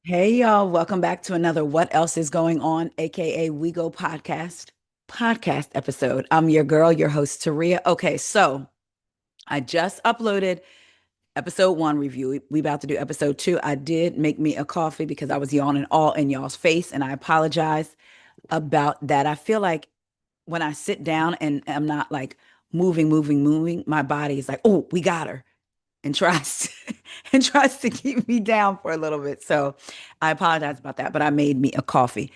Hey y'all, welcome back to another What Else is Going On, aka We Go podcast episode. I'm your girl, your host Taria. Okay, so I just uploaded episode 1 review. We about to do episode 2. I did make me a coffee because I was yawning all in y'all's face, and I apologize about that. I feel like when I sit down and I'm not like moving, my body is like, "Oh, we got her." And tries to, and tries to keep me down for a little bit. So I apologize about that, but I made me a coffee.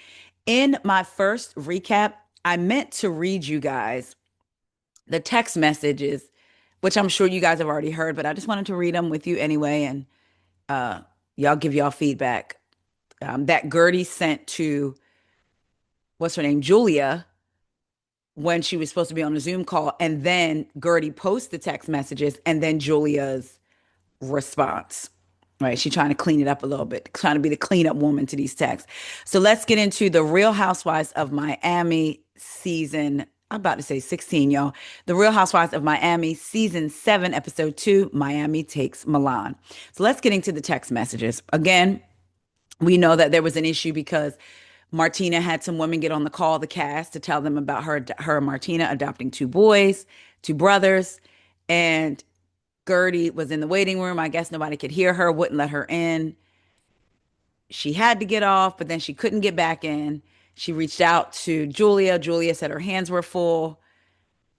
In my first recap, I meant to read you guys the text messages, which I'm sure you guys have already heard, but I just wanted to read them with you anyway, and uh, y'all give y'all feedback. That Gertie sent to what's her name, Julia, when she was supposed to be on a Zoom call, and then Gertie posts the text messages, and then Julia's response. Right. She's trying to clean it up a little bit, trying to be the cleanup woman to these texts. So let's get into the Real Housewives of Miami season. I'm about to say 16, y'all. The Real Housewives of Miami, season 7, episode 2, Miami takes Milan. So let's get into the text messages. Again, we know that there was an issue because Martina had some women get on the call, the cast, to tell them about her and Martina adopting two boys, two brothers. And Gertie was in the waiting room. I guess nobody could hear her, wouldn't let her in. She had to get off, but then she couldn't get back in. She reached out to Julia. Julia said her hands were full.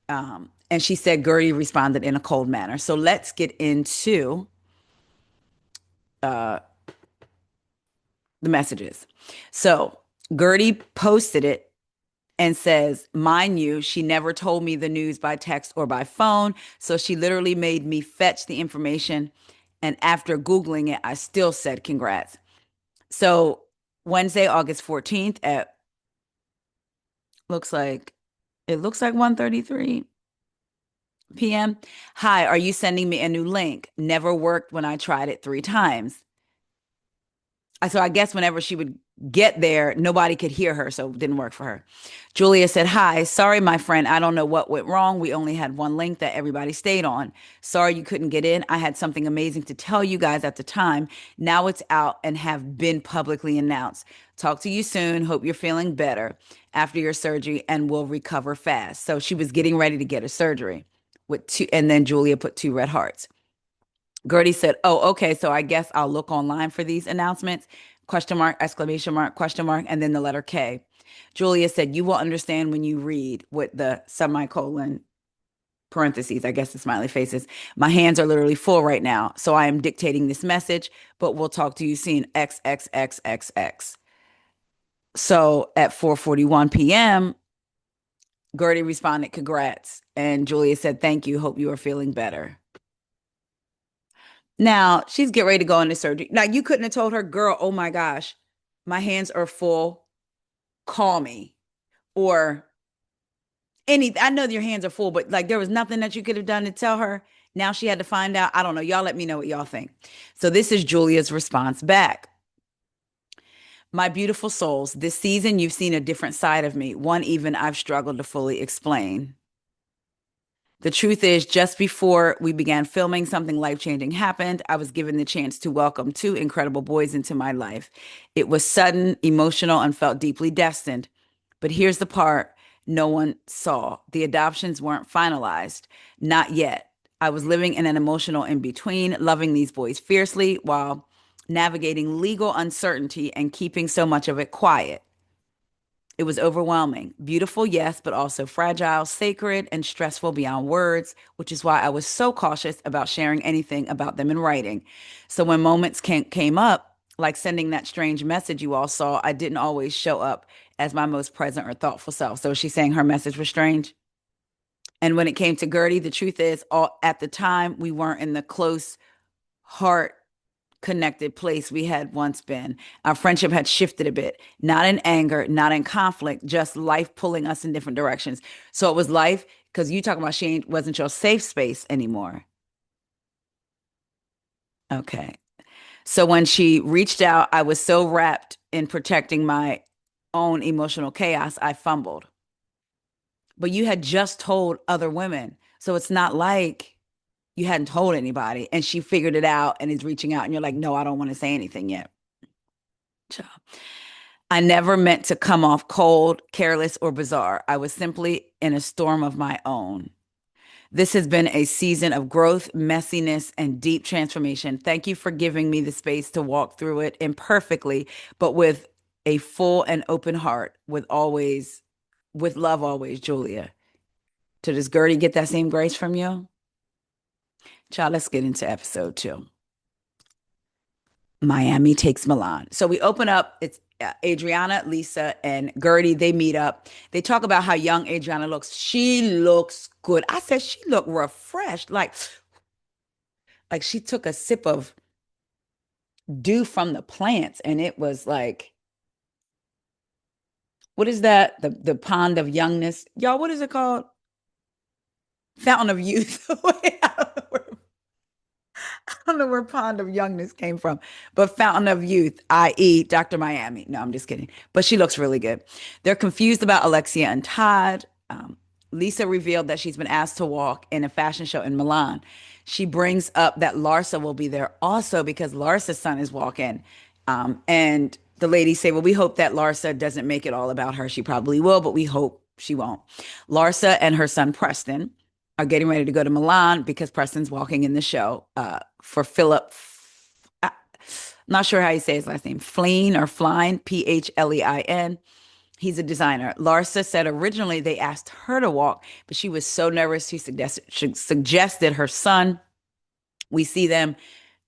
And she said Gertie responded in a cold manner. So let's get into the messages. So Gertie posted it and says, mind you, she never told me the news by text or by phone. So she literally made me fetch the information. And after Googling it, I still said congrats. So Wednesday, August 14th at looks like it looks like 1:33 p.m. Hi, are you sending me a new link? Never worked when I tried it 3 times. So I guess whenever she would get there, nobody could hear her, so it didn't work for her. Julia said, hi, sorry, my friend. I don't know what went wrong. We only had one link that everybody stayed on. Sorry you couldn't get in. I had something amazing to tell you guys at the time. Now it's out and have been publicly announced. Talk to you soon. Hope you're feeling better after your surgery and will recover fast. So she was getting ready to get a surgery with two, and then Julia put 2 red hearts. Gertie said, oh, okay, so I guess I'll look online for these announcements. Question mark, exclamation mark, question mark, and then the letter K. Julia said, you will understand when you read with the semicolon parentheses, I guess the smiley faces. My hands are literally full right now, so I am dictating this message, but we'll talk to you soon. XXXXX. So at 4:41 p.m., Gertie responded, congrats. And Julia said, thank you. Hope you are feeling better. Now she's getting ready to go into surgery. Now you couldn't have told her, girl, oh my gosh, my hands are full. Call me. Or I know your hands are full, but like there was nothing that you could have done to tell her. Now she had to find out. I don't know. Y'all let me know what y'all think. So this is Julia's response back. My beautiful souls, this season you've seen a different side of me, one even I've struggled to fully explain. The truth is, just before we began filming, something life changing happened. I was given the chance to welcome 2 incredible boys into my life. It was sudden, emotional, and felt deeply destined. But here's the part no one saw: the adoptions weren't finalized. Not yet. I was living in an emotional in between, loving these boys fiercely while navigating legal uncertainty and keeping so much of it quiet. It was overwhelming. Beautiful, yes, but also fragile, sacred, and stressful beyond words, which is why I was so cautious about sharing anything about them in writing. So when moments came up, like sending that strange message you all saw, I didn't always show up as my most present or thoughtful self. So she's saying her message was strange. And when it came to Gertie, the truth is, all at the time, we weren't in the close heart connected place we had once been. Our friendship had shifted a bit, not in anger, not in conflict, just life pulling us in different directions. So it was life because you talking about she wasn't your safe space anymore. Okay. So when she reached out, I was so wrapped in protecting my own emotional chaos, I fumbled. But you had just told other women. So it's not like you hadn't told anybody and she figured it out and is reaching out and you're like, no, I don't want to say anything yet. I never meant to come off cold, careless, or bizarre. I was simply in a storm of my own. This has been a season of growth, messiness, and deep transformation. Thank you for giving me the space to walk through it imperfectly, but with a full and open heart, with love always, Julia. So does Gertie get that same grace from you? Child, let's get into episode 2. Miami takes Milan. So we open up, it's Adriana, Lisa, and Gertie. They meet up. They talk about how young Adriana looks. She looks good. I said she looked refreshed, like she took a sip of dew from the plants, and it was like, what is that? The pond of youngness, y'all. What is it called? Fountain of youth. I don't know where Pond of Youngness came from, but Fountain of Youth, i.e., Dr. Miami. No, I'm just kidding. But she looks really good. They're confused about Alexia and Todd. Lisa revealed that she's been asked to walk in a fashion show in Milan. She brings up that Larsa will be there also because Larsa's son is walking. And the ladies say, well, we hope that Larsa doesn't make it all about her. She probably will, but we hope she won't. Larsa and her son Preston are getting ready to go to Milan because Preston's walking in the show for Philip. I'm not sure how you say his last name, Flein or Flein, Phlein. He's a designer. Larsa said originally they asked her to walk, but she was so nervous. She suggested her son. We see them.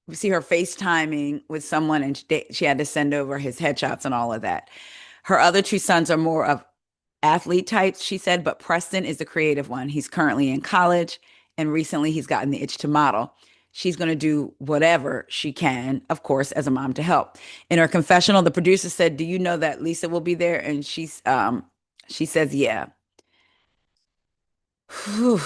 We see her FaceTiming with someone, and she had to send over his headshots and all of that. Her other two sons are more of athlete types, she said, but Preston is the creative one. He's currently in college, and recently he's gotten the itch to model. She's going to do whatever she can, of course, as a mom to help. In her confessional, the producer said, "Do you know that Lisa will be there?" And she says, "Yeah." Whew.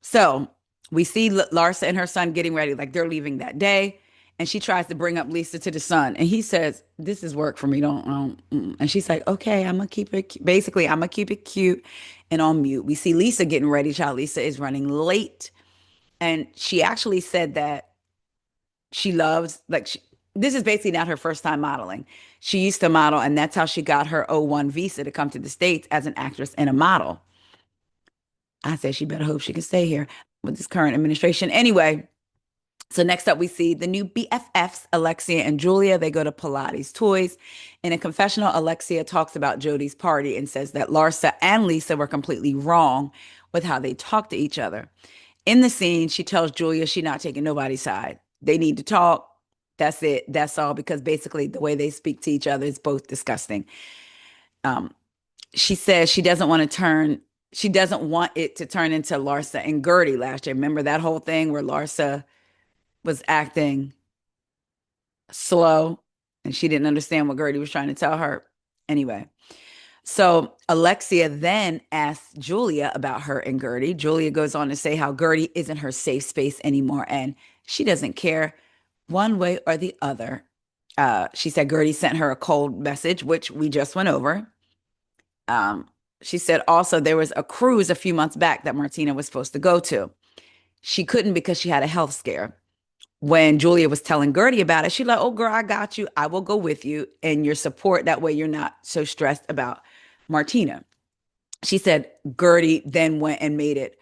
So we see Larsa and her son getting ready, like they're leaving that day. And she tries to bring up Lisa to the son. And he says, "This is work for me. Don't." And she's like, "Okay, I'm going to keep it." Basically, I'm going to keep it cute and on mute. We see Lisa getting ready. Child, Lisa is running late. And she actually said that she loves, this is basically not her first time modeling. She used to model, and that's how she got her O1 visa to come to the States as an actress and a model. I said she better hope she can stay here with this current administration. Anyway, so next up, we see the new BFFs, Alexia and Julia. They go to Pilates Toys. In a confessional, Alexia talks about Jodi's party and says that Larsa and Lisa were completely wrong with how they talk to each other. In the scene, she tells Julia she's not taking nobody's side. They need to talk. That's it. That's all. Because basically, the way they speak to each other is both disgusting. Um, she says she doesn't want it to turn into Larsa and Gertie last year. Remember that whole thing where Larsa was acting slow and she didn't understand what Gertie was trying to tell her. Anyway, so Alexia then asks Julia about her and Gertie. Julia goes on to say how Gertie isn't her safe space anymore and she doesn't care one way or the other. She said Gertie sent her a cold message, which we just went over. Um, she said also there was a cruise a few months back that Martina was supposed to go to. She couldn't because she had a health scare. When Julia was telling Gertie about it, she's like, "Oh, girl, I got you. I will go with you and your support. That way you're not so stressed about Martina." She said Gertie then went and made it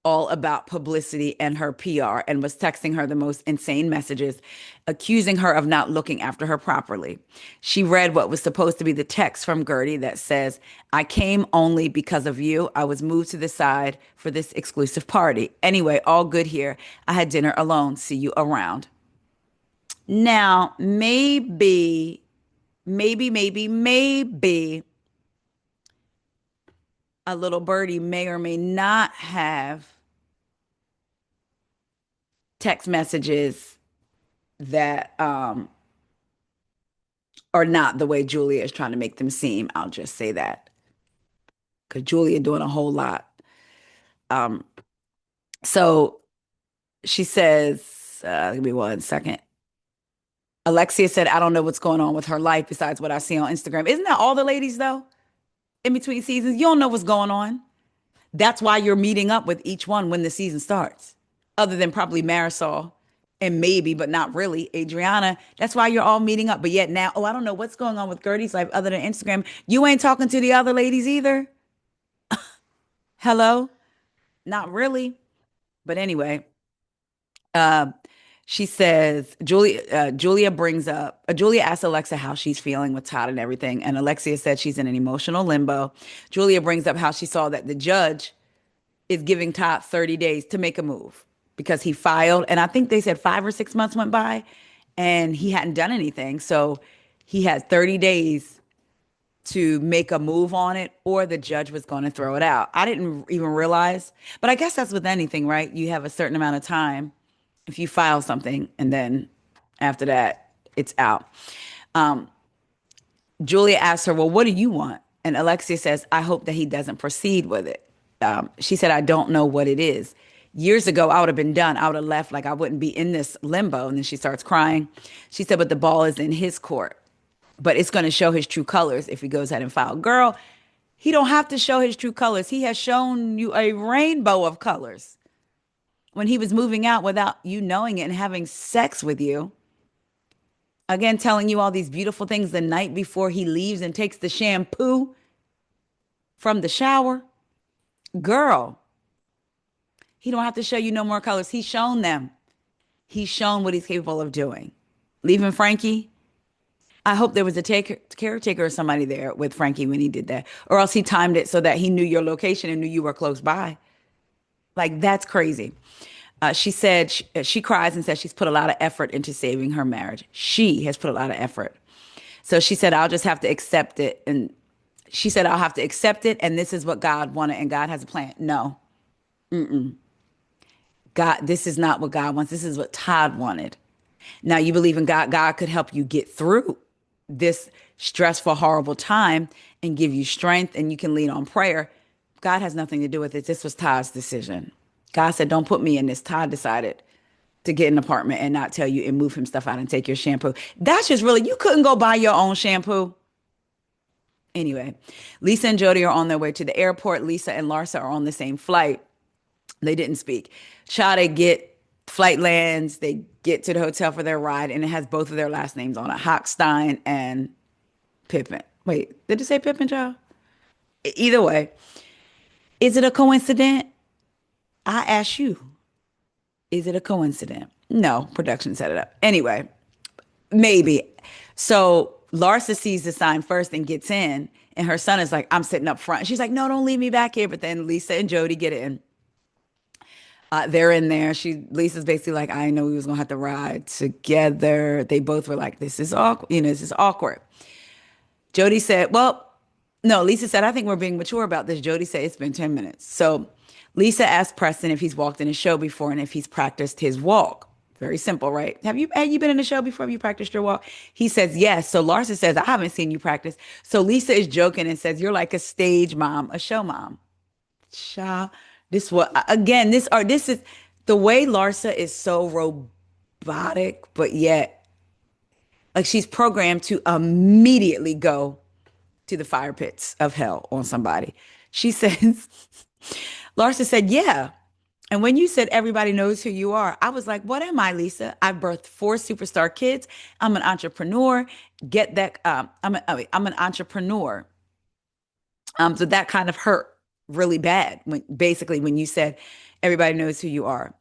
all about publicity and her PR and was texting her the most insane messages, accusing her of not looking after her properly. She read what was supposed to be the text from Gertie that says, "I came only because of you. I was moved to the side for this exclusive party. Anyway, all good here. I had dinner alone. See you around." Now, maybe a little birdie may or may not have text messages that are not the way Julia is trying to make them seem. I'll just say that because Julia doing a whole lot. Um, so she says, give me 1 second. Alexia said, "I don't know what's going on with her life besides what I see on Instagram." Isn't that all the ladies though? In between seasons, you don't know what's going on. That's why you're meeting up with each one when the season starts, other than probably Marisol. and maybe, but not really, Adriana. That's why you're all meeting up. But yet now, oh, I don't know what's going on with Gertie's life other than Instagram. You ain't talking to the other ladies either. Hello? Not really. But anyway, uh, she says Julia asks Alexa how she's feeling with Todd and everything, and Alexia said she's in an emotional limbo. Julia brings up how she saw that the judge is giving Todd 30 days to make a move because he filed, and I think they said 5 or 6 months went by, and he hadn't done anything, so he had 30 days to make a move on it, or the judge was going to throw it out. I didn't even realize, but I guess that's with anything, right? You have a certain amount of time if you file something, and then after that, it's out. Um, Julia asks her, "Well, what do you want?" And Alexia says, "I hope that he doesn't proceed with it." She said, "I don't know what it is. Years ago, I would have been done. I would have left, like I wouldn't be in this limbo." And then she starts crying. She said, "But the ball is in his court. But it's going to show his true colors if he goes ahead and files." Girl, he don't have to show his true colors. He has shown you a rainbow of colors when he was moving out without you knowing it and having sex with you. Again, telling you all these beautiful things the night before he leaves and takes the shampoo from the shower. Girl, he don't have to show you no more colors. He's shown them. He's shown what he's capable of doing. Leaving Frankie, I hope there was a caretaker or somebody there with Frankie when he did that, or else he timed it so that he knew your location and knew you were close by. Like, that's crazy. She said she cries and says she's put a lot of effort into saving her marriage. She has put a lot of effort. So she said, I'll just have to accept it. And she said, I'll have to accept it. And this is what God wanted. And God has a plan. No, God, this is not what God wants. This is what Todd wanted. Now you believe in God. God could help you get through this stressful, horrible time and give you strength, and you can lean on prayer. God has nothing to do with it. This was Todd's decision. God said, don't put me in this. Todd decided to get an apartment and not tell you and move him stuff out and take your shampoo. That's just really, you couldn't go buy your own shampoo. Anyway, Lisa and Jody are on their way to the airport. Lisa and Larsa are on the same flight. They didn't speak. They get flight lands. They get to the hotel for their ride, and it has both of their last names on it, Hochstein and Pippen. Wait, did it say Pippen, Joe? Either way, is it a coincidence? I ask you, is it a coincidence? No, production set it up. Anyway, maybe. So Larsa sees the sign first and gets in, and her son is like, I'm sitting up front. She's like, no, don't leave me back here. But then Lisa and Jody get in. They're in there. Lisa's basically like, I know we was gonna have to ride together. They both were like, this is awkward. This is awkward. Jody said, well, no, Lisa said, I think we're being mature about this. Jody said, it's been 10 minutes. So Lisa asked Preston if he's walked in a show before and if he's practiced his walk. Very simple, right? Have you been in a show before? Have you practiced your walk? He says, yes. So Larsa says, I haven't seen you practice. So Lisa is joking and says, you're like a stage mom, a show mom. Cha. This what again, this is the way Larsa is so robotic, but yet like she's programmed to immediately go to the fire pits of hell on somebody. She says, Larsa said, yeah. And when you said everybody knows who you are, I was like, what am I, Lisa? I birthed 4 superstar kids. I'm an entrepreneur. Get that? I'm an entrepreneur. So that kind of hurt really bad when you said everybody knows who you are.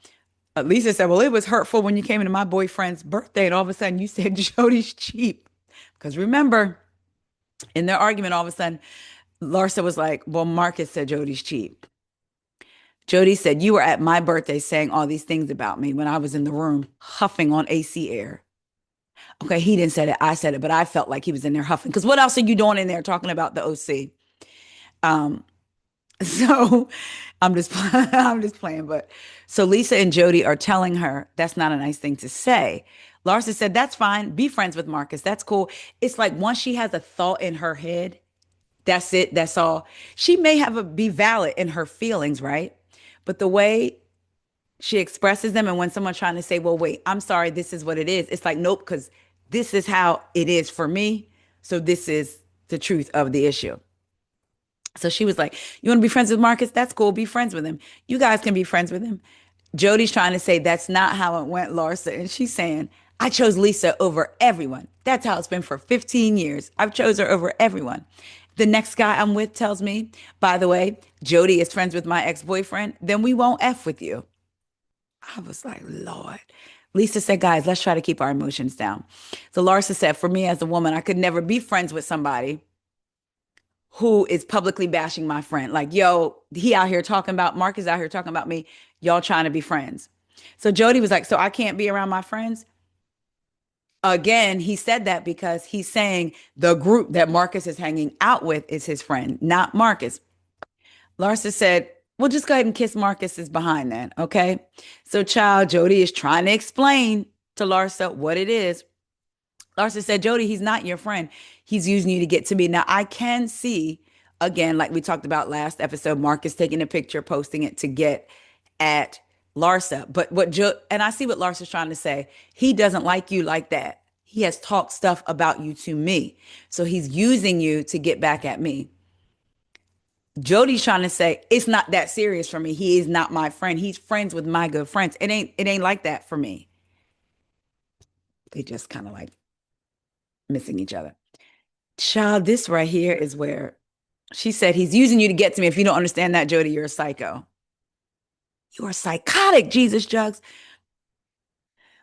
Lisa said, well, it was hurtful when you came into my boyfriend's birthday and all of a sudden you said Jody's cheap. Because remember, in their argument, all of a sudden, Larsa was like, well, Marcus said Jody's cheap. Jody said, you were at my birthday saying all these things about me when I was in the room huffing on AC air. Okay, he didn't say it. I said it, but I felt like he was in there huffing. Because what else are you doing in there talking about the OC? So I'm just playing. But so Lisa and Jody are telling her that's not a nice thing to say. Larsa said, that's fine. Be friends with Marcus. That's cool. It's like once she has a thought in her head, that's it. That's all. She may be valid in her feelings, right? But the way she expresses them, and when someone's trying to say, well, wait, I'm sorry, this is what it is. It's like, nope, because this is how it is for me. So this is the truth of the issue. So she was like, you want to be friends with Marcus? That's cool. Be friends with him. You guys can be friends with him. Jody's trying to say that's not how it went, Larsa. And she's saying, I chose Lisa over everyone. That's how it's been for 15 years. I've chose her over everyone. The next guy I'm with tells me, by the way, Jody is friends with my ex-boyfriend, then we won't F with you. I was like, Lord. Lisa said, guys, let's try to keep our emotions down. So Larsa said, for me as a woman, I could never be friends with somebody who is publicly bashing my friend. Like, yo, he out here talking about, Mark is out here talking about me. Y'all trying to be friends. So Jody was like, so I can't be around my friends? Again, he said that because he's saying the group that Marcus is hanging out with is his friend, not Marcus. Larsa said, well, just go ahead and kiss Marcus's behind then, okay? So, child, Jody is trying to explain to Larsa what it is. Larsa said, Jody, he's not your friend. He's using you to get to me. Now, I can see, again, like we talked about last episode, Marcus taking a picture, posting it to get at Larsa. But and I see what Larsa's trying to say. He doesn't like you like that. He has talked stuff about you to me. So he's using you to get back at me. Jody's trying to say it's not that serious for me. He is not my friend. He's friends with my good friends. It ain't like that for me. They just kind of like missing each other. Child, this right here is where she said he's using you to get to me. If you don't understand that, Jody, you're a psycho. You are psychotic, Jesus Jugs.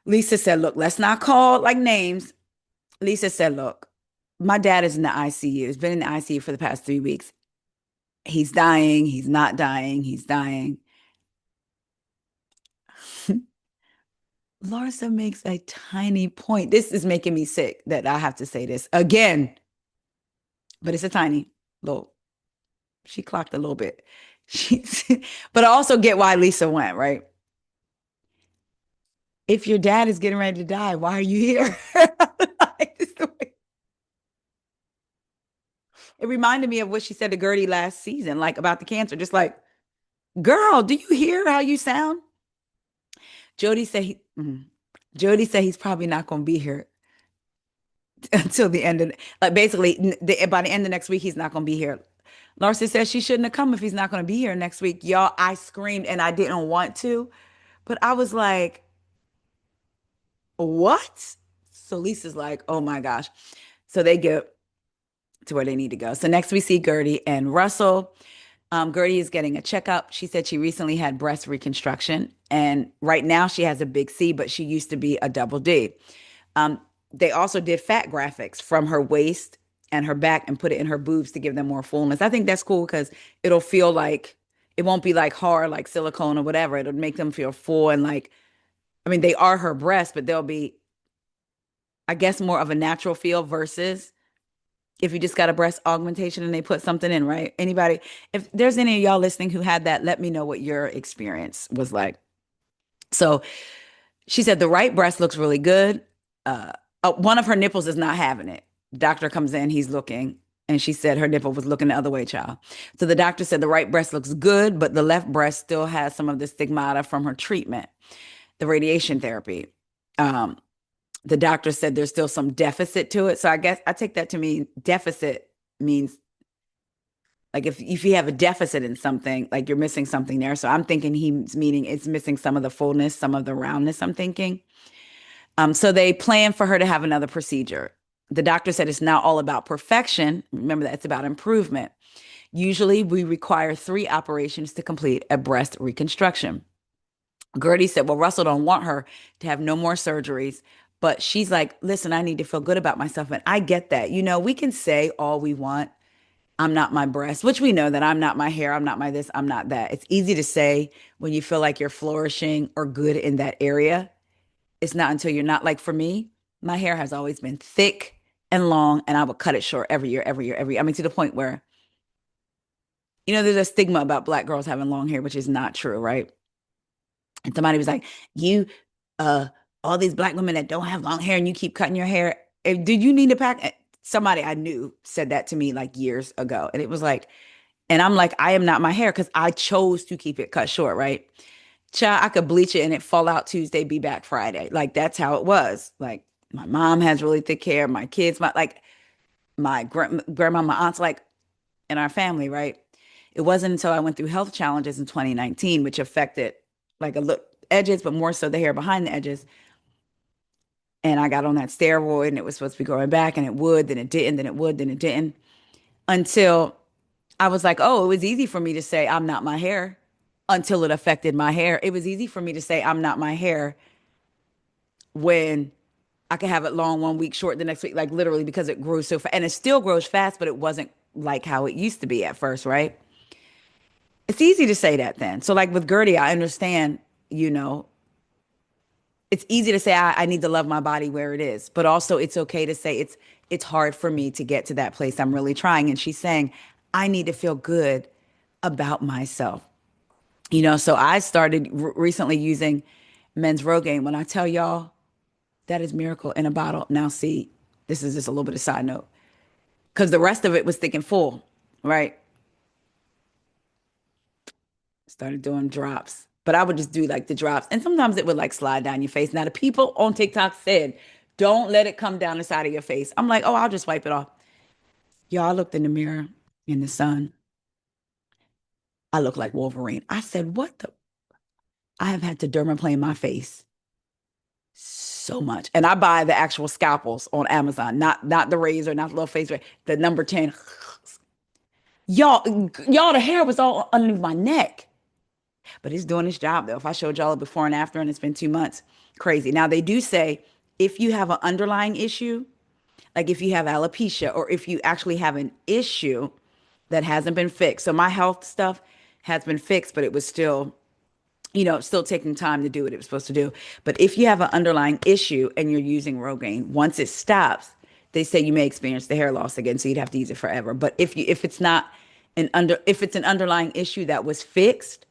Lisa said, look, let's not call like names. Lisa said, look, my dad is in the ICU. He's been in the ICU for the past 3 weeks. He's dying. He's not dying. He's dying. Larsa makes a tiny point. This is making me sick that I have to say this again, but it's a tiny little. She clocked a little bit. She, but I also get why Lisa went, right? If your dad is getting ready to die, why are you here? Like, it reminded me of what she said to Gertie last season, like about the cancer. Just like, girl, do you hear how you sound? Jody said he, Jody said he's probably not going to be here until the end of, like basically by the end of next week, he's not going to be here. Larsa says she shouldn't have come if he's not going to be here next week. Y'all, I screamed and I didn't want to, but I was like, what? So Lisa's like, oh my gosh. So they get to where they need to go. So next we see Gertie and Russell. Gertie is getting a checkup. She said she recently had breast reconstruction, and right now she has a big C, but she used to be a double D. Um, they also did fat graphics from her waist and her back and put it in her boobs to give them more fullness. I think that's cool because it'll feel like it won't be like hard, like silicone or whatever. It'll make them feel full and like, I mean, they are her breasts, but they'll be, I guess, more of a natural feel versus if you just got a breast augmentation and they put something in, right? Anybody, if there's any of y'all listening who had that, let me know what your experience was like. So she said the right breast looks really good. One of her nipples is not having it. Doctor comes in, he's looking, and she said her nipple was looking the other way, child. So the doctor said the right breast looks good, but the left breast still has some of the stigmata from her treatment, the radiation therapy. Um, the doctor said there's still some deficit to it. So I guess I take that to mean deficit means like if you have a deficit in something, like you're missing something there. So I'm thinking he's meaning it's missing some of the fullness, some of the roundness, I'm thinking. So they plan for her to have another procedure. The doctor said it's not all about perfection. Remember that it's about improvement. Usually we require 3 operations to complete a breast reconstruction. Gertie said, well, Russell don't want her to have no more surgeries. But she's like, listen, I need to feel good about myself. And I get that. You know, we can say all we want. I'm not my breast, which we know that I'm not my hair. I'm not my this. I'm not that. It's easy to say when you feel like you're flourishing or good in that area. It's not until you're not. Like for me, my hair has always been thick and long, and I would cut it short every year, every year, every year. I mean, to the point where, you know, there's a stigma about Black girls having long hair, which is not true, right? And somebody was like, you, uh, all these Black women that don't have long hair and you keep cutting your hair. Did you need to pack? Somebody I knew said that to me like years ago. And it was like, and I'm like, I am not my hair because I chose to keep it cut short, right? Child, I could bleach it and it fall out Tuesday, be back Friday. Like that's how it was. Like my mom has really thick hair. My kids, my grandma, my aunts, like in our family, right? It wasn't until I went through health challenges in 2019, which affected like a look edges, but more so the hair behind the edges. And I got on that steroid and it was supposed to be growing back and it would, then it didn't, then it would, then it didn't. Until I was like, oh, it was easy for me to say I'm not my hair until it affected my hair. It was easy for me to say I'm not my hair when I could have it long one week, short the next week, like literally because it grew so fast. And it still grows fast, but it wasn't like how it used to be at first, right? It's easy to say that then. So like with Gertie, I understand, you know, it's easy to say I need to love my body where it is, but also it's okay to say it's hard for me to get to that place. I'm really trying. And she's saying, I need to feel good about myself. You know, so I started recently using men's Rogaine. When I tell y'all that is miracle in a bottle. Now, see, this is just a little bit of side note because the rest of it was thick and full, right? Started doing drops, but I would just do like the drops, and sometimes it would like slide down your face. Now, the people on TikTok said, "Don't let it come down the side of your face." I'm like, "Oh, I'll just wipe it off." Y'all, I looked in the mirror in the sun. I look like Wolverine. I said, "What the?" I have had to dermaplane my face so much. And I buy the actual scalpels on Amazon, not the razor, not the little face razor, the number 10. Y'all, the hair was all underneath my neck. But it's doing its job though. If I showed y'all a before and after and it's been 2 months, crazy. Now they do say if you have an underlying issue, like if you have alopecia or if you actually have an issue that hasn't been fixed. So my health stuff has been fixed, but it was still still taking time to do what it was supposed to do. But if you have an underlying issue and you're using Rogaine, once it stops, they say you may experience the hair loss again, so you'd have to use it forever. But if it's not if it's an underlying issue that was fixed,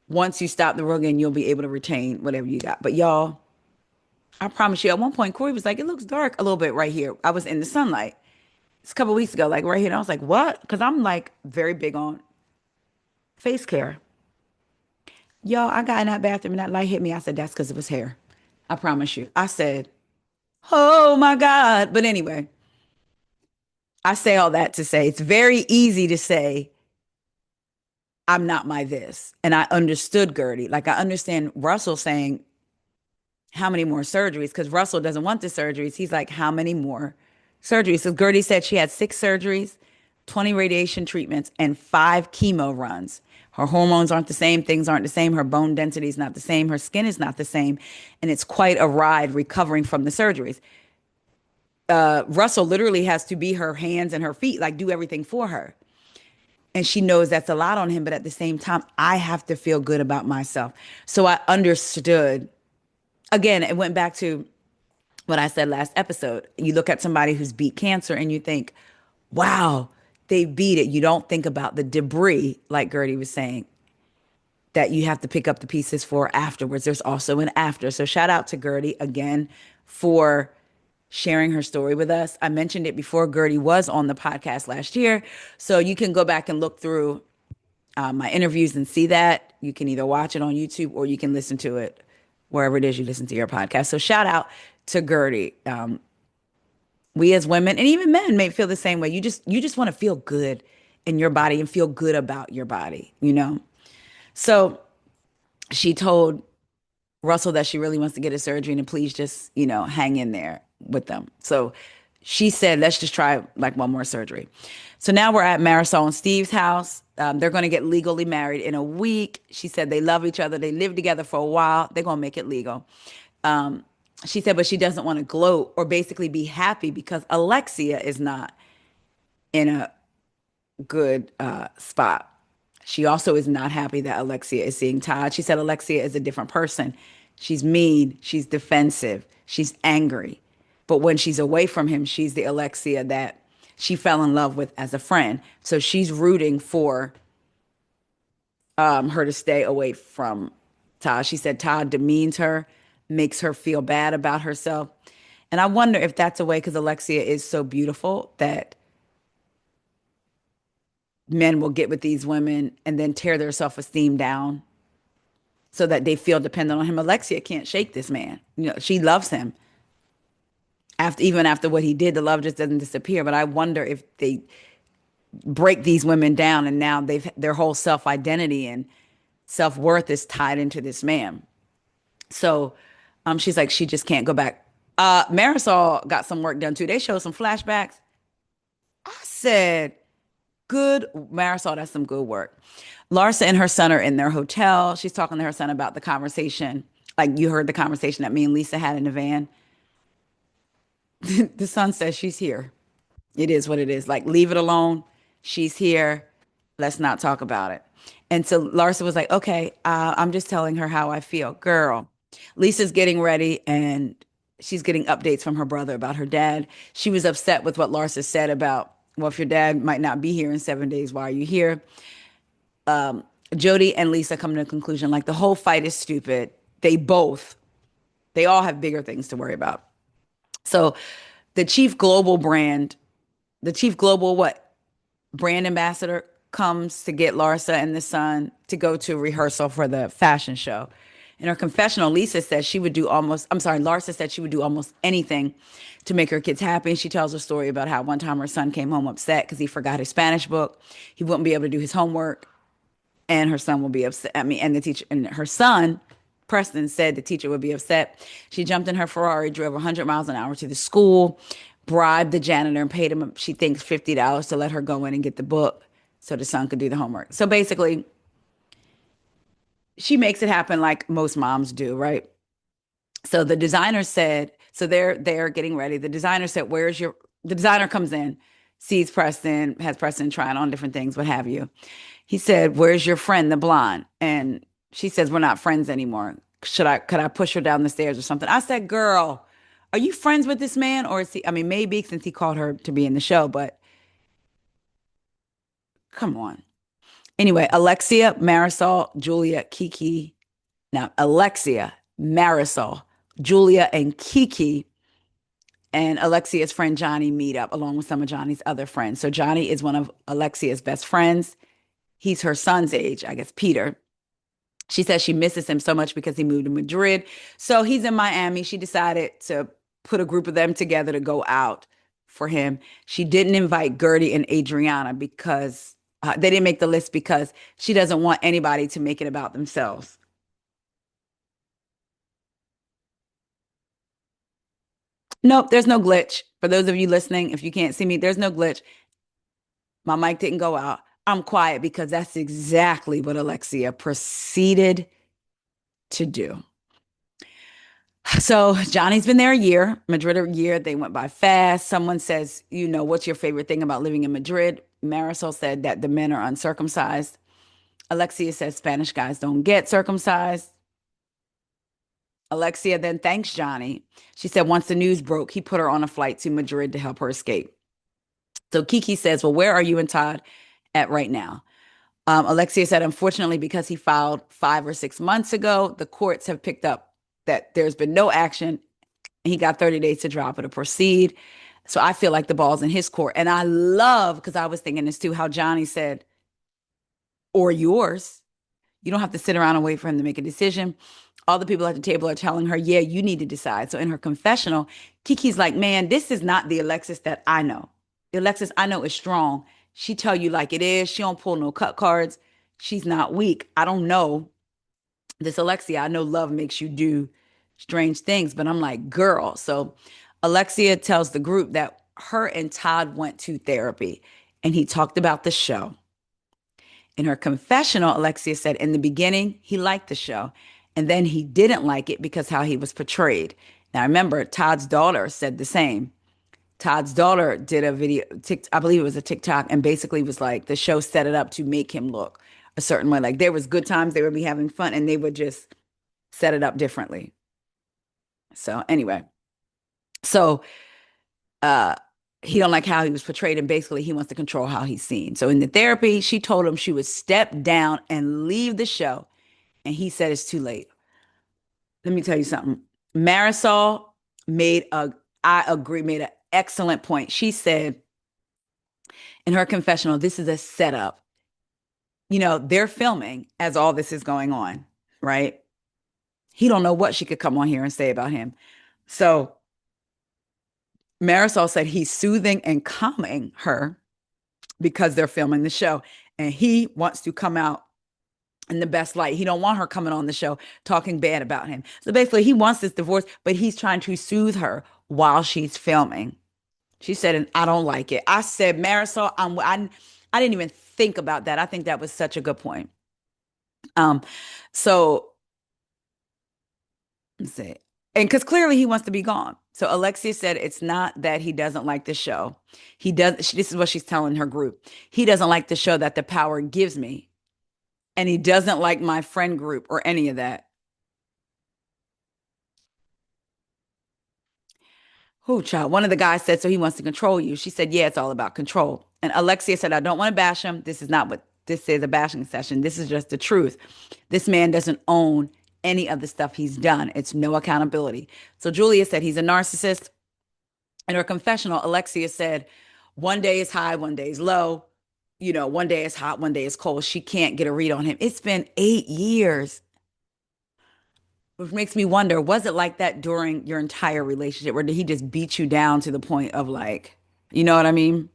once you stop the Rogaine, you'll be able to retain whatever you got. But y'all, I promise you, at one point, Corey was like, "It looks dark a little bit right here." I was in the sunlight. It's a couple of weeks ago, like right here. And I was like, "What?" Because I'm like very big on face care. Y'all, I got in that bathroom and that light hit me. I said, that's because of his hair. I promise you. I said, oh my God. But anyway, I say all that to say it's very easy to say, I'm not my this. And I understood Gertie. Like I understand Russell saying, how many more surgeries? Because Russell doesn't want the surgeries. He's like, how many more surgeries? So Gertie said she had 6 surgeries, 20 radiation treatments, and 5 chemo runs. Her hormones aren't the same. Things aren't the same. Her bone density is not the same. Her skin is not the same. And it's quite a ride recovering from the surgeries. Russell literally has to be her hands and her feet, like do everything for her. And she knows that's a lot on him. But at the same time, I have to feel good about myself. So I understood. Again, it went back to what I said last episode. You look at somebody who's beat cancer and you think, wow, they beat it. You don't think about the debris, like Gertie was saying, that you have to pick up the pieces for afterwards. There's also an after. So shout out to Gertie again for sharing her story with us. I mentioned it before. Gertie was on the podcast last year. So you can go back and look through my interviews and see that. You can either watch it on YouTube or you can listen to it wherever it is you listen to your podcast. So shout out to Gertie. We as women and even men may feel the same way. You just want to feel good in your body and feel good about your body. So she told Russell that she really wants to get a surgery and to please just hang in there with them. So she said, let's just try like one more surgery. So now we're at Marisol and Steve's house. They're going to get legally married in a week. She said they love each other. They lived together for a while. They're going to make it legal. She said, but she doesn't want to gloat or basically be happy because Alexia is not in a good spot. She also is not happy that Alexia is seeing Todd. She said Alexia is a different person. She's mean. She's defensive. She's angry. But when she's away from him, she's the Alexia that she fell in love with as a friend. So she's rooting for her to stay away from Todd. She said Todd demeans her, makes her feel bad about herself. And I wonder if that's a way, because Alexia is so beautiful, that men will get with these women and then tear their self-esteem down so that they feel dependent on him. Alexia can't shake this man. She loves him. Even after what he did, the love just doesn't disappear. But I wonder if they break these women down and now their whole self-identity and self-worth is tied into this man. So she's like, she just can't go back. Marisol got some work done too. They showed some flashbacks. I said, good, Marisol, that's some good work. Larsa and her son are in their hotel. She's talking to her son about the conversation. Like you heard the conversation that me and Lisa had in the van. The son says she's here. It is what it is. Like, leave it alone. She's here. Let's not talk about it. And so Larsa was like, okay, I'm just telling her how I feel. Girl, Lisa's getting ready and she's getting updates from her brother about her dad. She was upset with what Larsa said about, well, if your dad might not be here in 7 days, why are you here? Jody and Lisa come to a conclusion like the whole fight is stupid. They all have bigger things to worry about. So the chief global brand, the chief global what? Brand ambassador comes to get Larsa and the son to go to rehearsal for the fashion show. In her confessional, Lisa said she would do almost, I'm sorry, Larsa said she would do almost anything to make her kids happy. And she tells a story about how one time her son came home upset because he forgot his Spanish book. He wouldn't be able to do his homework and her son will be upset. I mean, and the teacher and her son, Preston, said the teacher would be upset. She jumped in her Ferrari, drove 100 miles an hour to the school, bribed the janitor, and paid him, she thinks, $50 to let her go in and get the book so the son could do the homework. So basically, she makes it happen like most moms do, right? So the designer said, so they're getting ready. The designer said, "Where's your?" The designer comes in, sees Preston, has Preston trying on different things, what have you. He said, "Where's your friend, the blonde?" And she says, "We're not friends anymore. Could I push her down the stairs or something?" I said, "Girl, are you friends with this man, or is he? I mean, maybe since he called her to be in the show, but come on." Anyway, Alexia, Marisol, Julia, Kiki. Now, Alexia, Marisol, Julia, and Kiki and Alexia's friend Johnny meet up along with some of Johnny's other friends. So Johnny is one of Alexia's best friends. He's her son's age, I guess, Peter. She says she misses him so much because he moved to Madrid. So he's in Miami. She decided to put a group of them together to go out for him. She didn't invite Gertie and Adriana because they didn't make the list because she doesn't want anybody to make it about themselves. Nope, there's no glitch. For those of you listening, if you can't see me, there's no glitch. My mic didn't go out. I'm quiet because that's exactly what Alexia proceeded to do. So Johnny's been there a year, Madrid a year. They went by fast. Someone says, what's your favorite thing about living in Madrid? Marisol said that the men are uncircumcised. Alexia says Spanish guys don't get circumcised. Alexia then thanks Johnny. She said once the news broke, he put her on a flight to Madrid to help her escape. So Kiki says, well, where are you and Todd at right now? Alexia said, unfortunately, because he filed 5 or 6 months ago, the courts have picked up that there's been no action. He got 30 days to drop it or proceed. So I feel like the ball's in his court. And I love, because I was thinking this too, how Johnny said, or yours. You don't have to sit around and wait for him to make a decision. All the people at the table are telling her, yeah, you need to decide. So in her confessional, Kiki's like, man, this is not the Alexis that I know. The Alexis I know is strong. She tell you like it is. She don't pull no cut cards. She's not weak. I don't know this Alexia. I know love makes you do strange things, but I'm like, girl. So Alexia tells the group that her and Todd went to therapy and he talked about the show. In her confessional, Alexia said in the beginning, he liked the show. And then he didn't like it because how he was portrayed. Now, remember, Todd's daughter said the same. Todd's daughter did a video, I believe it was a TikTok, and basically was like, the show set it up to make him look a certain way. Like there was good times, they would be having fun, and they would just set it up differently. So anyway, so uh he don't like how he was portrayed, and basically he wants to control how he's seen. So in the therapy, she told him she would step down and leave the show, and he said it's too late. Let me tell you something. Marisol made a, I agree, made an excellent point. She said in her confessional, this is a setup. They're filming as all this is going on, right? He don't know what she could come on here and say about him. So Marisol said he's soothing and calming her because they're filming the show. And he wants to come out in the best light. He don't want her coming on the show talking bad about him. So basically, he wants this divorce, but he's trying to soothe her while she's filming. She said, and I don't like it. I said, Marisol, I didn't even think about that. I think that was such a good point. Um, so let's see. And because clearly he wants to be gone. So Alexia said it's not that he doesn't like the show. He does. This is what she's telling her group. He doesn't like the show that the power gives me, and he doesn't like my friend group or any of that. Oh, child. One of the guys said, so he wants to control you. She said, yeah, it's all about control. And Alexia said, I don't want to bash him. This is not what this is, a bashing session. This is just the truth. This man doesn't own any of the stuff he's done. It's no accountability. So Julia said he's a narcissist. In her confessional, Alexia said, one day is high, one day is low. One day is hot, one day is cold. She can't get a read on him. It's been 8 years, which makes me wonder, was it like that during your entire relationship? Or did he just beat you down to the point of like, you know what I mean?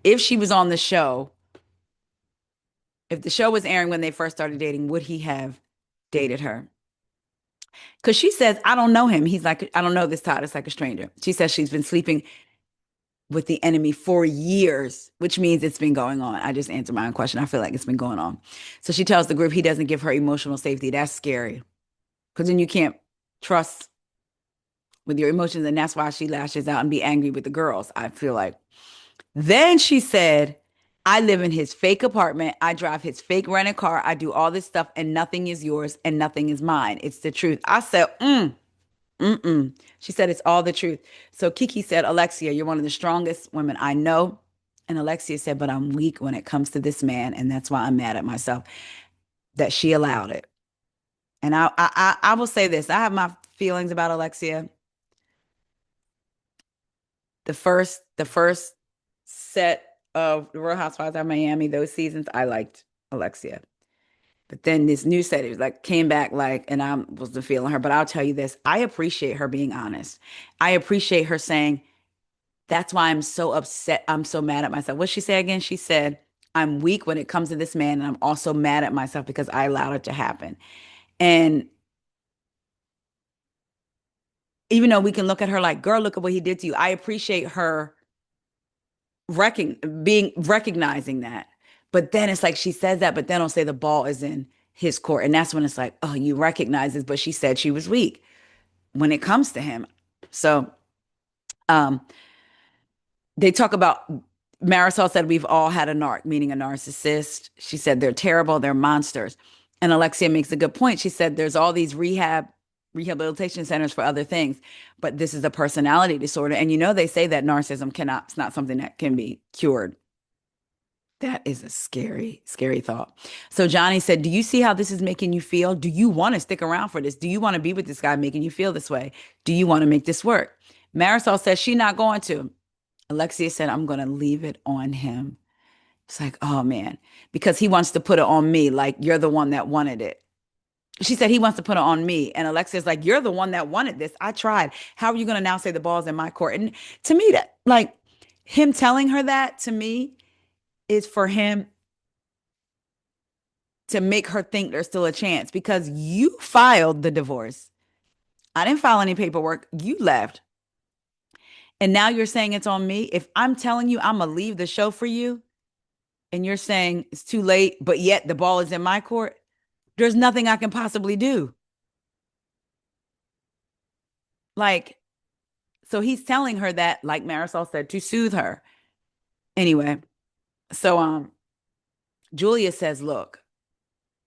If she was on the show, if the show was airing when they first started dating, would he have dated her? Because she says, I don't know him. He's like, I don't know this Todd. It's like a stranger. She says she's been sleeping with the enemy for years, which means it's been going on. I just answered my own question. I feel like it's been going on. So she tells the group he doesn't give her emotional safety. That's scary because then you can't trust with your emotions. And that's why she lashes out and be angry with the girls, I feel like. Then she said, I live in his fake apartment. I drive his fake rented car. I do all this stuff and nothing is yours and nothing is mine. It's the truth. I said, mm-mm. She said, it's all the truth. So Kiki said, Alexia, you're one of the strongest women I know. And Alexia said, but I'm weak when it comes to this man. And that's why I'm mad at myself that she allowed it. And I will say this. I have my feelings about Alexia. The first set of the Real Housewives of Miami, those seasons, I liked Alexia. But then this new set, it was like came back like, and I wasn't feeling her. But I'll tell you this, I appreciate her being honest. I appreciate her saying, that's why I'm so upset. I'm so mad at myself. What'd she say again? She said, I'm weak when it comes to this man, and I'm also mad at myself because I allowed it to happen. And even though we can look at her like, girl, look at what he did to you, I appreciate her recognizing that. But then it's like she says that, but then I'll say the ball is in his court. And that's when it's like, oh, you recognize this, but she said she was weak when it comes to him. So um they talk about Marisol said we've all had a narc, meaning a narcissist. She said they're terrible, they're monsters. And Alexia makes a good point. She said there's all these rehabilitation centers for other things, but this is a personality disorder. And they say that narcissism cannot, it's not something that can be cured. That is a scary, scary thought. So Johnny said, do you see how this is making you feel? Do you want to stick around for this? Do you want to be with this guy making you feel this way? Do you want to make this work? Marisol says she's not going to. Alexia said, I'm going to leave it on him. It's like, oh man, because he wants to put it on me, like you're the one that wanted it. She said he wants to put it on me. And Alexia's like, you're the one that wanted this. I tried. How are you going to now say the ball's in my court? And to me, that like him telling her that to me is for him to make her think there's still a chance because you filed the divorce. I didn't file any paperwork. You left. And now you're saying it's on me. If I'm telling you I'm going to leave the show for you and you're saying it's too late, but yet the ball is in my court, there's nothing I can possibly do. Like, so he's telling her that, like Marisol said, to soothe her. Anyway, so Julia says, look,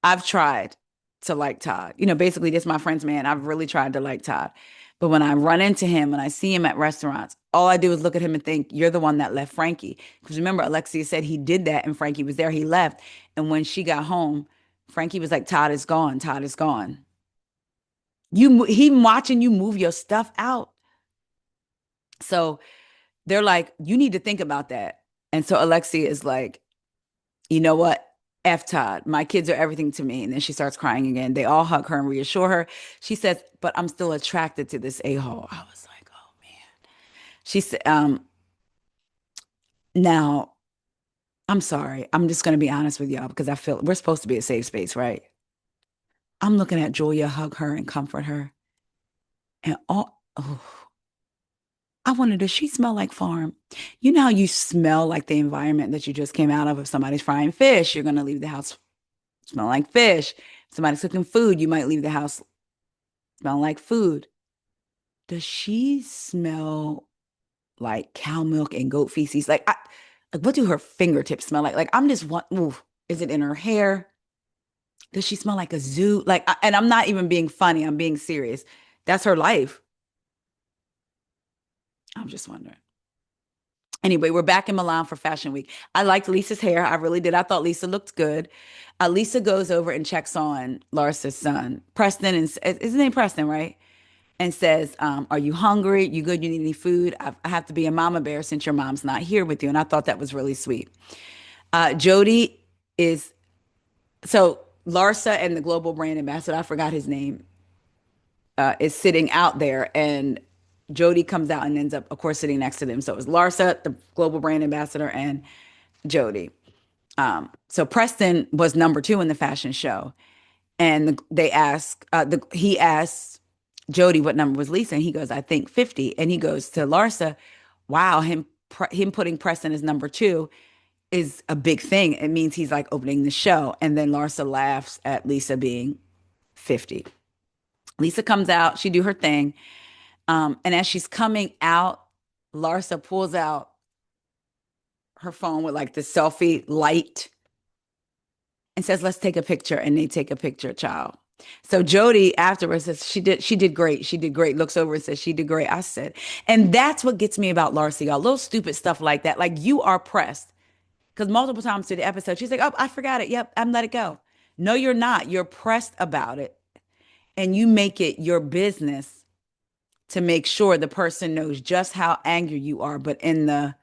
I've tried to like Todd. Basically, this is my friend's man. I've really tried to like Todd. But when I run into him and I see him at restaurants, all I do is look at him and think, you're the one that left Frankie. Because remember, Alexia said he did that and Frankie was there. He left. And when she got home, Frankie was like, Todd is gone. Todd is gone. He watching you move your stuff out. So they're like, you need to think about that. And so Alexia is like, you know what? F Todd, my kids are everything to me. And then she starts crying again. They all hug her and reassure her. She says, but I'm still attracted to this a-hole. I was like, oh man. She said, now I'm sorry. I'm just going to be honest with y'all because I feel we're supposed to be a safe space, right? I'm looking at Julia hug her and comfort her. And I wonder, does she smell like farm? You know how you smell like the environment that you just came out of? If somebody's frying fish, you're going to leave the house smelling like fish. If somebody's cooking food, you might leave the house smelling like food. Does she smell like cow milk and goat feces? Like what do her fingertips smell like? Like I'm just one. Ooh, is it in her hair? Does she smell like a zoo? And I'm not even being funny. I'm being serious. That's her life. I'm just wondering. Anyway, we're back in Milan for Fashion Week. I liked Lisa's hair. I really did. I thought Lisa looked good. Lisa goes over and checks on Larsa's son, Preston, and his name Preston, right? And says, "Are you hungry? You good? You need any food? I have to be a mama bear since your mom's not here with you." And I thought that was really sweet. Jody is so Larsa and the global brand ambassador. I forgot his name. Is sitting out there, and Jody comes out and ends up, of course, sitting next to them. So it was Larsa, the global brand ambassador, and Jody. So Preston was number two in the fashion show, and he asked Jody what number was Lisa, and he goes, "I think 50." And he goes to Larsa, "Wow, him putting Preston as number two is a big thing. It means he's like opening the show." And then Larsa laughs at Lisa being 50. Lisa comes out, she do her thing. And as she's coming out, Larsa pulls out her phone with like the selfie light and says, "Let's take a picture." And they take a picture, child. So Jody afterwards says, she did great. She did great. Looks over and says, "She did great." I said, and that's what gets me about Larsa, y'all. Little stupid stuff like that. Like you are pressed. Because multiple times through the episode, she's like, "Oh, I forgot it. Yep, I'm let it go." No, you're not. You're pressed about it. And you make it your business to make sure the person knows just how angry you are, but in a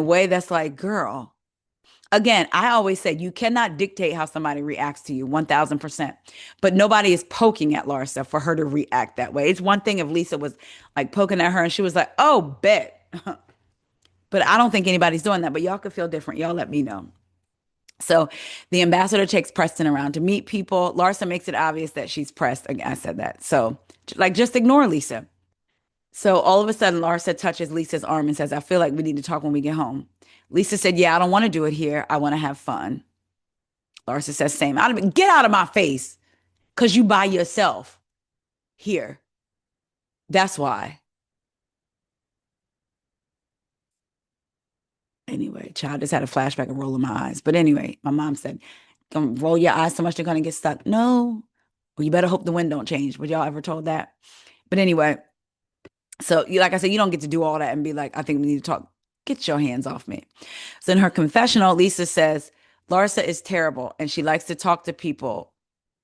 way that's like, girl. Again, I always say you cannot dictate how somebody reacts to you 1000%. But nobody is poking at Larsa for her to react that way. It's one thing if Lisa was like poking at her and she was like, "Oh, bet." But I don't think anybody's doing that. But y'all could feel different. Y'all let me know. So the ambassador takes Preston around to meet people. Larsa makes it obvious that she's pressed. Again, I said that. So like just ignore Lisa. So all of a sudden, Larsa touches Lisa's arm and says, "I feel like we need to talk when we get home." Lisa said, "Yeah, I don't want to do it here. I want to have fun." Larsa says, "Same. Get out of my face because you by yourself here. That's why." Anyway, child just had a flashback of rolling my eyes. But anyway, my mom said, "Don't roll your eyes so much they're going to get stuck." No. Well, you better hope the wind don't change. Was y'all ever told that? But anyway, so like I said, you don't get to do all that and be like, "I think we need to talk." Get your hands off me. So in her confessional, Lisa says, Larsa is terrible and she likes to talk to people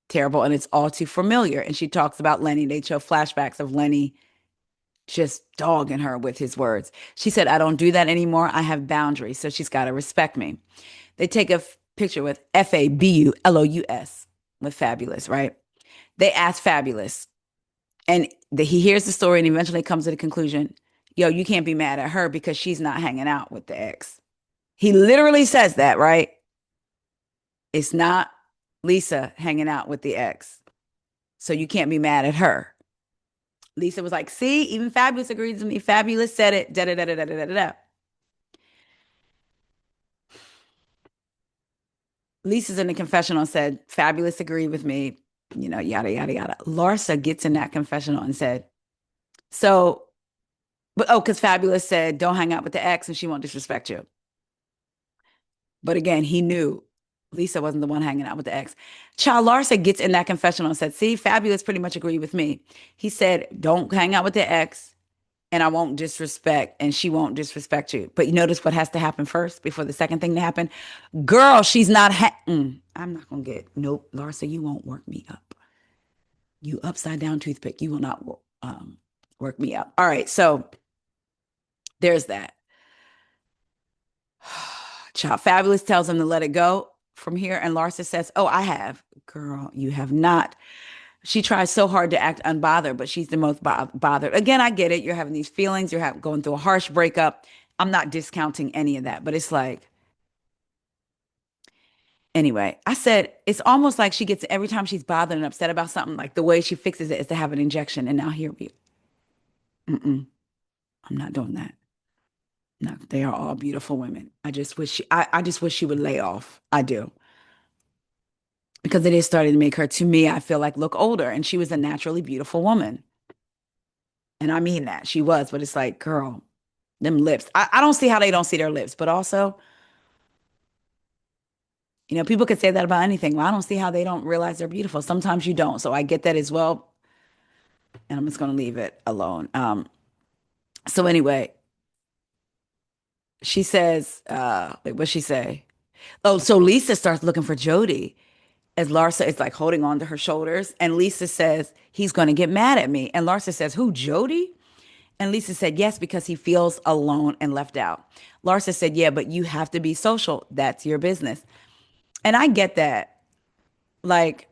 terrible and it's all too familiar. And she talks about Lenny. They show flashbacks of Lenny just dogging her with his words. She said, "I don't do that anymore. I have boundaries. So she's got to respect me." They take a picture with Fabulous with Fabulous, right? They ask Fabulous and he hears the story and eventually comes to the conclusion, "Yo, you can't be mad at her because she's not hanging out with the ex." He literally says that, right? It's not Lisa hanging out with the ex. So you can't be mad at her. Lisa was like, "See, even Fabulous agrees with me. Fabulous said it. Da da da da da da da." Lisa's in the confessional and said, "Fabulous agreed with me, yada, yada, yada." Larsa gets in that confessional and said, "So, but oh, because Fabulous said, don't hang out with the ex and she won't disrespect you." But again, he knew Lisa wasn't the one hanging out with the ex. Child Larsa gets in that confessional and said, "See, Fabulous pretty much agreed with me." He said, "Don't hang out with the ex and I won't disrespect and she won't disrespect you." But you notice what has to happen first before the second thing to happen? Girl, she's not. I'm not going to get. Nope. Larsa, you won't work me up. You upside down toothpick. You will not work me up. All right. So there's that. Child Fabulous tells him to let it go from here. And Larsa says, "Oh, I have." Girl, you have not. She tries so hard to act unbothered, but she's the most bothered. Again, I get it. You're having these feelings. You're going through a harsh breakup. I'm not discounting any of that, but it's like, anyway, I said, it's almost like she gets every time she's bothered and upset about something, like the way she fixes it is to have an injection. And now here we, mm-mm, I'm not doing that. No, they are all beautiful women. I just wish she would lay off. I do. Because it is starting to make her, to me, I feel like look older. And she was a naturally beautiful woman. And I mean that she was, but it's like, girl, them lips. I don't see how they don't see their lips, but also, people could say that about anything. Well, I don't see how they don't realize they're beautiful. Sometimes you don't. So I get that as well. And I'm just going to leave it alone. So anyway, she says, wait, what'd she say? Oh, so Lisa starts looking for Jody as Larsa is like holding on to her shoulders. And Lisa says, he's going to get mad at me. And Larsa says, who, Jody? And Lisa said, yes, because he feels alone and left out. Larsa said, yeah, but you have to be social. That's your business. And I get that. Like,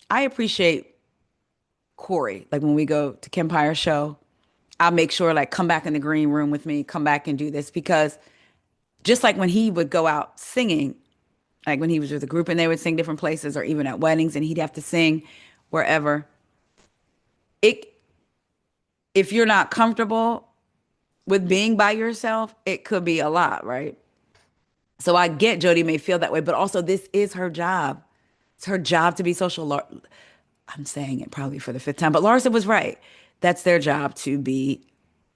I appreciate Corey. Like when we go to Kempire show, I'll make sure like come back in the green room with me, come back and do this because just like when he would go out singing, like when he was with a group and they would sing different places or even at weddings and he'd have to sing wherever. It if you're not comfortable with being by yourself, it could be a lot, right? So I get Jody may feel that way, but also this is her job. It's her job to be social. I'm saying it probably for the fifth time, but Larsa was right. That's their job to be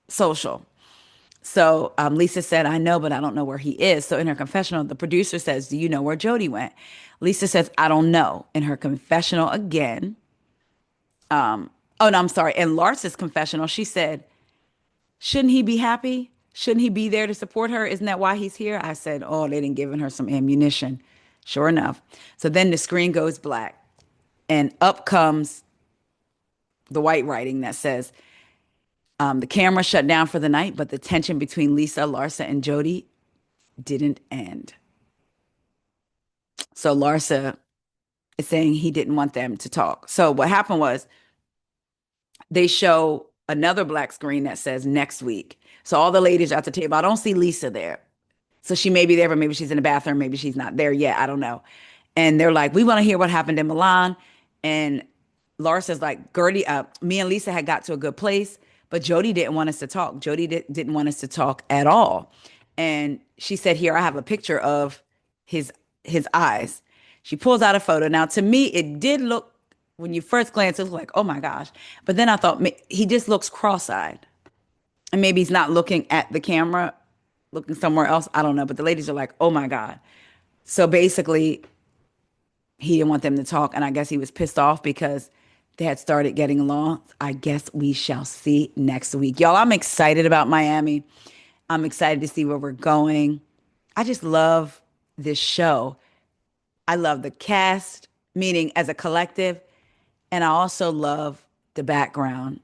social. So Lisa said, I know, but I don't know where he is. So in her confessional, the producer says, do you know where Jody went? Lisa says, I don't know. In her confessional again, oh no, I'm sorry. In Larsa's confessional, she said, shouldn't he be happy? Shouldn't he be there to support her? Isn't that why he's here? I said, oh, they didn't given her some ammunition. Sure enough. So then the screen goes black and up comes the white writing that says, the camera shut down for the night, but the tension between Lisa, Larsa, and Jody didn't end. So Larsa is saying he didn't want them to talk. So what happened was they show another black screen that says next week. So all the ladies are at the table. I don't see Lisa there. So she may be there, but maybe she's in the bathroom. Maybe she's not there yet. I don't know. And they're like, we want to hear what happened in Milan. And Larsa's like, Gertie, me and Lisa had got to a good place, but Jody didn't want us to talk. Jody didn't want us to talk at all. And she said, here, I have a picture of his his eyes. She pulls out a photo. Now, to me, it did look, when you first glance, it looked like, oh my gosh. But then I thought, he just looks cross-eyed. And maybe he's not looking at the camera, looking somewhere else. I don't know. But the ladies are like, oh my God. So basically, he didn't want them to talk. And I guess he was pissed off because they had started getting along. I guess we shall see next week. Y'all, I'm excited about Miami. I'm excited to see where we're going. I just love this show. I love the cast, meaning as a collective. And I also love the background,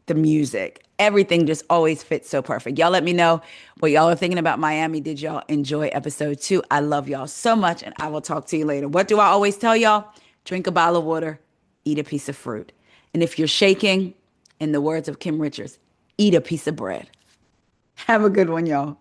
the music. Everything just always fits so perfect. Y'all let me know what y'all are thinking about Miami. Did y'all enjoy episode 2? I love y'all so much, and I will talk to you later. What do I always tell y'all? Drink a bottle of water, eat a piece of fruit. And if you're shaking, in the words of Kim Richards, eat a piece of bread. Have a good one, y'all.